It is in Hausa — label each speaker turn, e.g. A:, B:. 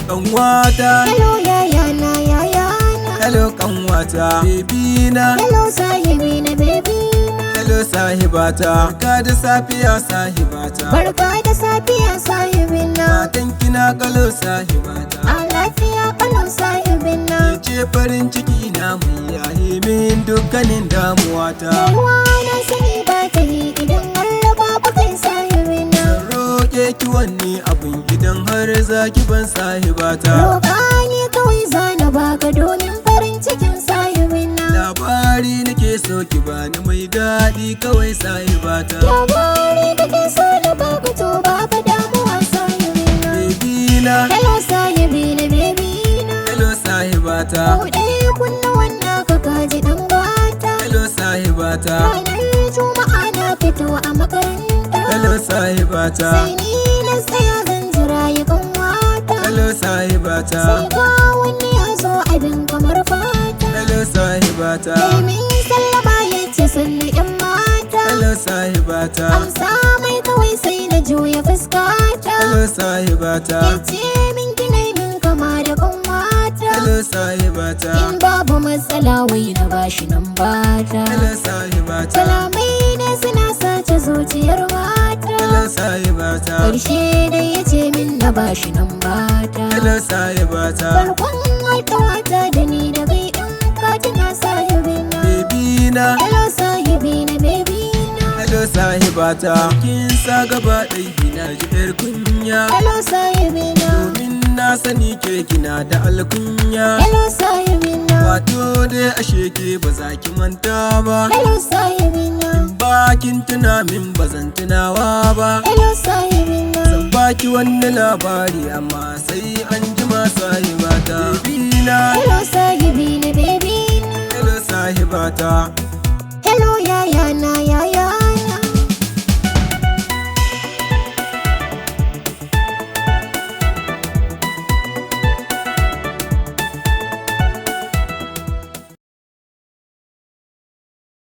A: Kanwata,
B: hello yayana yayana,
A: hello kanwata, baby na,
B: hello sahibi na baby na,
A: hello sahibata, barka da safiya sahibata,
B: barka da safiya sahibin na,
A: matan kina kalo sahibata,
B: a lafiya kalau sahibin na,
A: ce farin ciki na mai yaye min dukkanin damuwata.
B: yawa na sani ba ta yi idan har babu kai sahibin na,
A: Zan roƙe ki wanne abin idan har zaki ban sahibata.
B: roƙa ne kawai zana baka domin farin cikin sahibin na,
A: Labari nake so ki bani mai daɗi kawai sahibata.
B: labari da ke so da baka to baka damuwa sahibin na,
A: Baby na,
B: hello sahibi na baby na,
A: hello sahibata,
B: buɗe kunna wannan ka kaji dan gata.
A: hello sahibata,
B: Ranar Juma'a na fito a makaranta,
A: hello sahibata,
B: sai ni na tsaya zan jira ya kanwata,
A: hello sahibata,
B: sai ga wani ya zo abin kamar fata,
A: hello sahibata,
B: sai min sallama ya ce sannu yan mata,
A: hello sahibata,
B: amsa mai kawai sai na juya fuskata,
A: hello sahibata,
B: ya ce min kinai min kama da kanwata,
A: hello sahibata,
B: in babu matsala wai na bashi nan bata,
A: hello sahibata,
B: kalamai ne suna sace zuciyar mata,
A: hello sahibata,
B: ƙarshe dai ya ce min na bashi nan bata,
A: hello sahibata,
B: farkon wata da ni da kai in ka tuna sahibina,
A: baby na,
B: hello sahibi na baby na,
A: hello sahibata, kin sa gaba ɗai kina ji ƴar kunya,
B: hello sahibina,
A: domin na sani ke kina da alkunya,
B: hello sahibina,
A: wato dai ashe ke ba za ki manta ba,
B: hello sahibina,
A: ba kin tuna min ba zan tunawa ba,
B: hello sahibina,
A: zan baki wani labari amma sai an jima sahibata. Baby na,
B: hello sahibi na baby na,
A: hello sahibata,